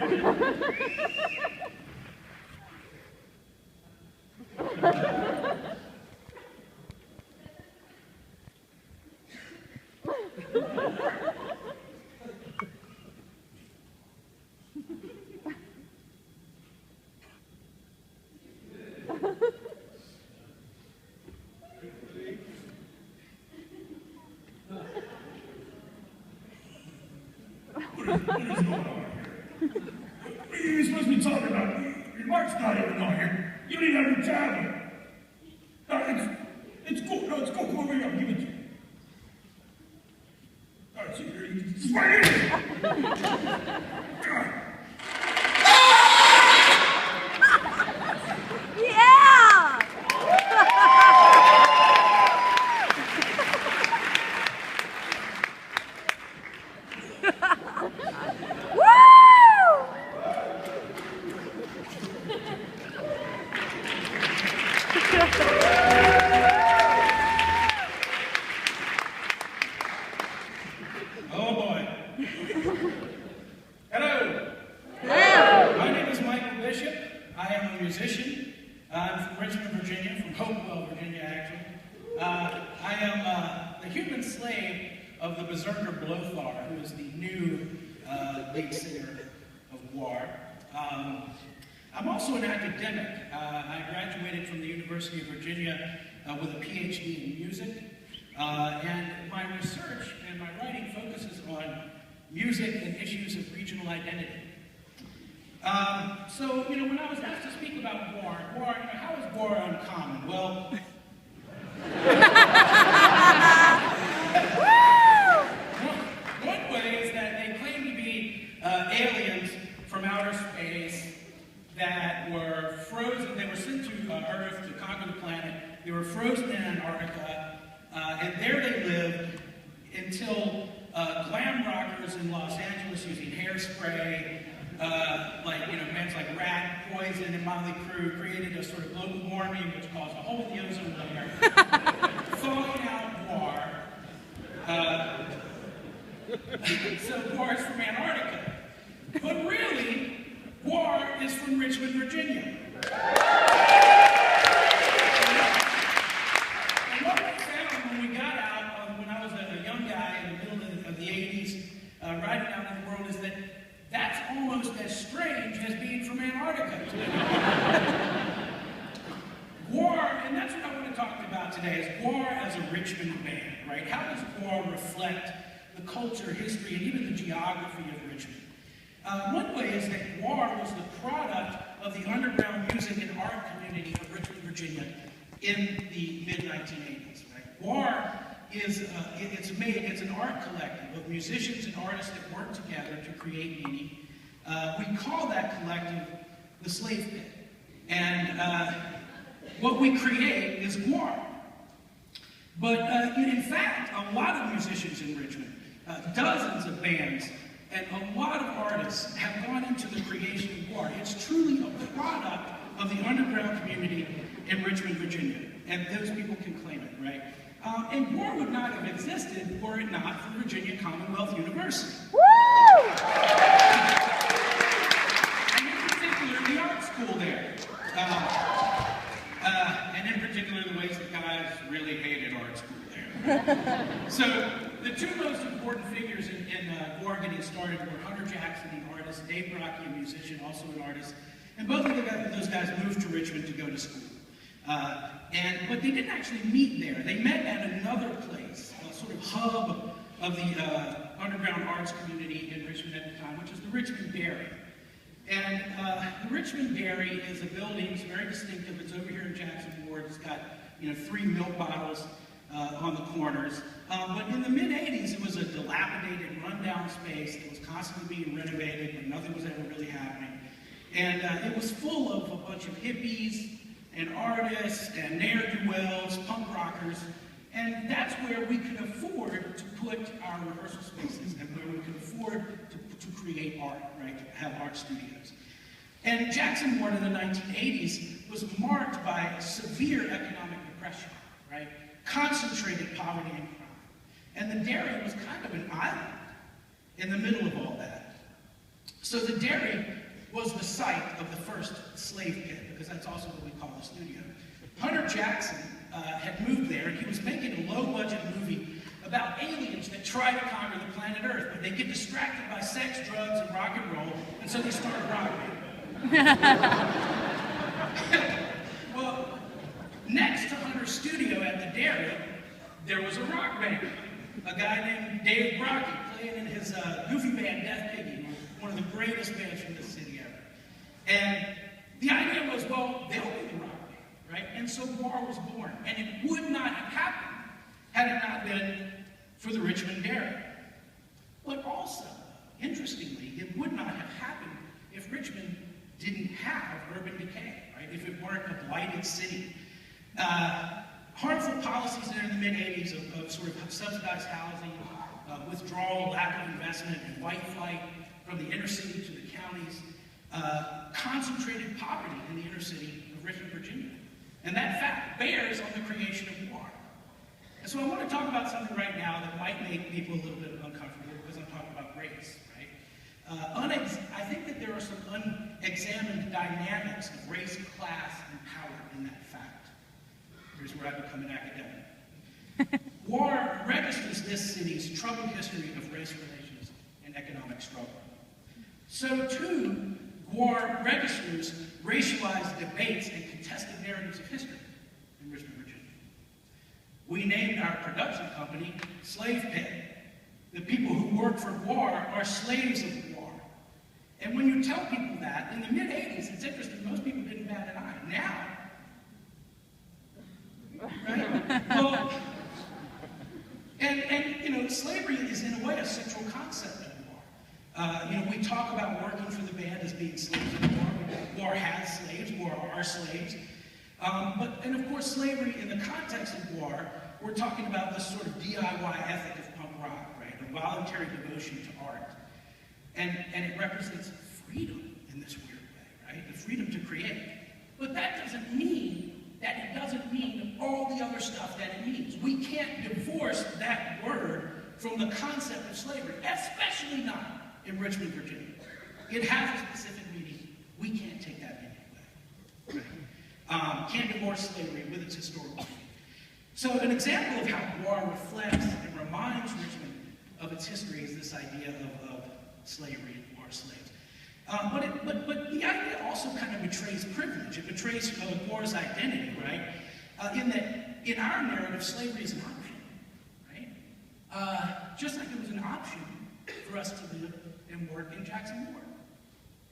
What is going on here? What are you supposed to be talking about? Your mark's not even on here. You don't even have your tablet. It's cool. No, it's cool. Come over here. I'll give it to you. All right, so it's right here. Oh boy. Hello. Hello. My name is Michael Bishop. I am a musician. I'm from Richmond, Virginia, from Hopewell, Virginia, actually. I am the human slave of the berserker Blothar, who is the new lead singer of Gwar. I'm also an academic. I graduated from the University of Virginia with a PhD in music. And my research and my writing focuses on music and issues of regional identity. So, when I was asked to speak about Gwar, how is Gwar uncommon? Well, one way is that they claim to be aliens from outer space that were frozen. They were sent to Earth to conquer the planet. They were frozen in Antarctica. And there they lived until glam rockers in Los Angeles using hairspray, bands like Rat, Poison, and Motley Crue created a sort of global warming which caused a hole in the ozone layer, thawing out Gwar. So Gwar is from Antarctica. But really, Gwar is from Richmond, Virginia. Riding out in the world is that that's almost as strange as being from Antarctica. Gwar, and that's what I want to talk about today, is Gwar as a Richmond band, right? How does Gwar reflect the culture, history, and even the geography of Richmond? One way is that Gwar was the product of the underground music and art community of Richmond, Virginia in the mid-1980s, right? Gwar is it's an art collective of musicians and artists that work together to create meaning. We call that collective the Slave Pit. And what we create is Gwar. But in fact, a lot of musicians in Richmond, dozens of bands, and a lot of artists have gone into the creation of Gwar. It's truly a product of the underground community in Richmond, Virginia. And those people can claim it, right? And Gwar would not have existed were it not for Virginia Commonwealth University. Woo! And in particular, the art school there. And in particular, the ways that guys really hated art school there. So, the two most important figures in Gwar getting started were Hunter Jackson, an artist, Dave Brocky, a musician, also an artist. And both of those guys moved to Richmond to go to school. But they didn't actually meet there. They met at another place, a sort of hub of the underground arts community in Richmond at the time, which is the Richmond Dairy. And the Richmond Dairy is a building. It's very distinctive. It's over here in Jackson Ward. It's got 3 milk bottles on the corners. But in the mid-'80s, it was a dilapidated, rundown space that was constantly being renovated, but nothing was ever really happening. And it was full of a bunch of hippies and artists and ne'er-do-wells, punk rockers, and that's where we could afford to put our rehearsal spaces and where we could afford to create art, right, to have art studios. And Jackson Ward in the 1980s was marked by severe economic depression, right, concentrated poverty and crime. And the Dairy was kind of an island in the middle of all that. So the dairy was the site of the first slave pit, because that's also what we call the studio. Hunter Jackson had moved there, and he was making a low-budget movie about aliens that try to conquer the planet Earth, but they get distracted by sex, drugs, and rock and roll, and so they start a rock band. Well, next to Hunter's studio at the dairy, there was a rock band. A guy named Dave Brocky playing in his goofy band, Death Piggy, one of the greatest bands from this city ever. And the idea was, well, they'll be the rock band, right? And so Gwar was born. And it would not have happened had it not been for the Richmond Dairy. But also, interestingly, it would not have happened if Richmond didn't have urban decay, right? If it weren't a blighted city. Harmful policies there in the mid-'80s of sort of subsidized housing, withdrawal, lack of investment, and white flight from the inner city to the counties, concentrated poverty in the inner city of Richmond, Virginia. And that fact bears on the creation of Gwar. And so I want to talk about something right now that might make people a little bit uncomfortable, because I'm talking about race, right? I think that there are some unexamined dynamics of race, class, and power in that fact. Here's where I become an academic. Gwar registers this city's troubled history of race relations and economic struggle. So too, Gwar registers racialized debates and contested narratives of history in Richmond, Virginia. We named our production company Slave Pit. The people who work for Gwar are slaves of Gwar. And when you tell people that, in the mid-'80s, it's interesting, most people didn't bat an eye. Now, right? Well, and you know, slavery is in a way a central concept of Gwar. You know, we talk about working for the band as being slaves of Gwar. Gwar has slaves, Gwar are slaves. And of course, slavery in the context of Gwar, we're talking about this sort of DIY ethic of punk rock, right? A voluntary devotion to art. And it represents freedom in this weird way, right? The freedom to create. But that doesn't mean all the other stuff that it means. We can't divorce that word from the concept of slavery, especially not in Richmond, Virginia. It has a specific meaning. We can't take that meaning away. Right? Can't divorce slavery with its historical meaning. So an example of how Gwar reflects and reminds Richmond of its history is this idea of slavery and Gwar slaves. But the idea also kind of betrays privilege. It betrays Gwar's identity, right? In that, in our narrative, slavery is an option, right? Just like it was an option for us to live and work in Jackson, Florida.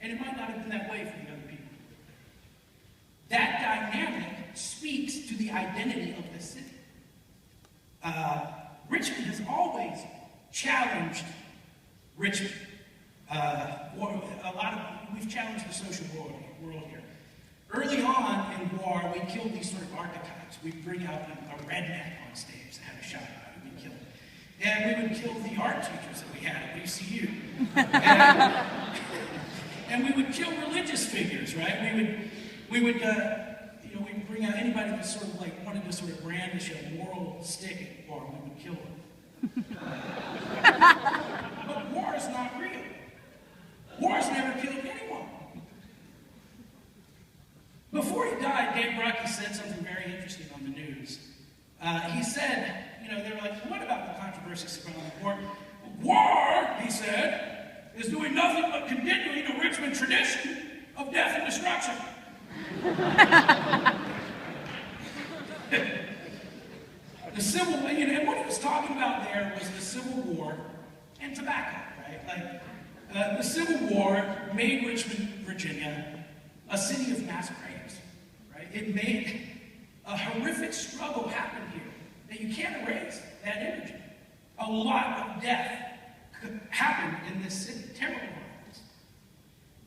And it might not have been that way for the other people. That dynamic speaks to the identity of the city. Richmond has always challenged Richmond. We've challenged the social world here. Early on in Gwar, we killed these sort of archetypes. We'd bring out a redneck on stage that had a shotgun, and we'd kill him. And we would kill the art teachers that we had at VCU. and we would kill religious figures, right? We would bring out anybody that sort of like wanted to sort of brandish a moral stick at Gwar, we would kill them. But war is not real. War's never killed anyone. Before he died, Dave Brocky said something very interesting on the news. He said, they were like, what about the controversy surrounding the war? Gwar, he said, is doing nothing but continuing the Richmond tradition of death and destruction. The Civil War, and what he was talking about there was the Civil War and tobacco, right? The Civil War made Richmond, Virginia, a city of mass graves, right? It made a horrific struggle happen here that you can't erase that imagery. A lot of death happened in this city, terrible violence.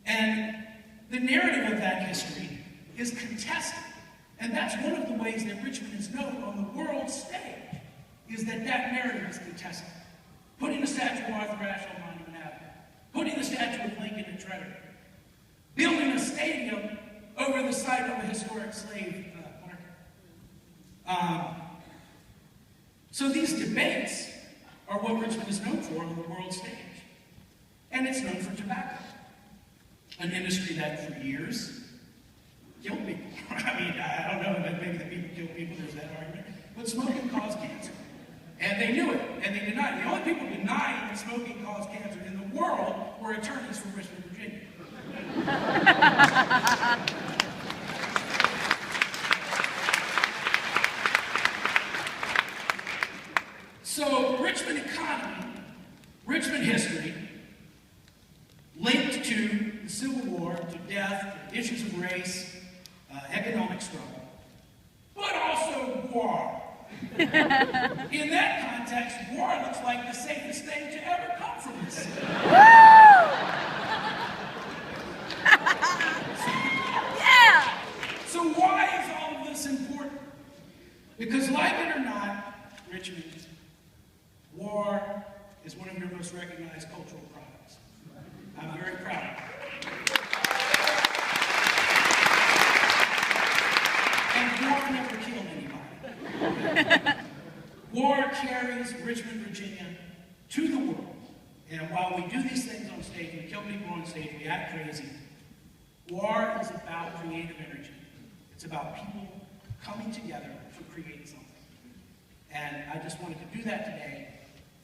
And the narrative of that history is contested. And that's one of the ways that Richmond is known on the world stage, is that narrative is contested. Putting the statue of Arthur Ashe on Monument Avenue, putting the statue of Lincoln at Treasury, building a stadium over the site of a historic slave market. So these debates are what Richmond is known for on the world stage. And it's known for tobacco. an industry that for years killed people. I mean, I don't know, but maybe the people kill people, there's that argument. But smoking caused cancer. And they knew it, and they denied it. The only people denying that smoking caused cancer in the world were attorneys from Richmond, Virginia. So, Richmond economy, Richmond history, linked to the Civil War, to death, to issues of race, economic struggle, but also Gwar. In that context, Gwar looks like the safest thing to ever come from this city. Yeah! So why is all of this important? Because like it or not, Richmond, Gwar is one of your most recognized cultural products. I'm very proud of it. And Gwar never killed anybody. Gwar carries Richmond, Virginia to the world. And while we do these things on stage, we kill people on stage, we act crazy, Gwar is about creative energy. It's about people coming together to create something. And I just wanted to do that today,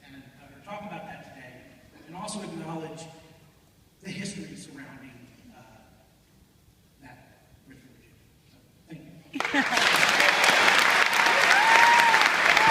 and talk about that today, and also acknowledge the history surrounding that Richmond, Virginia. So, thank you.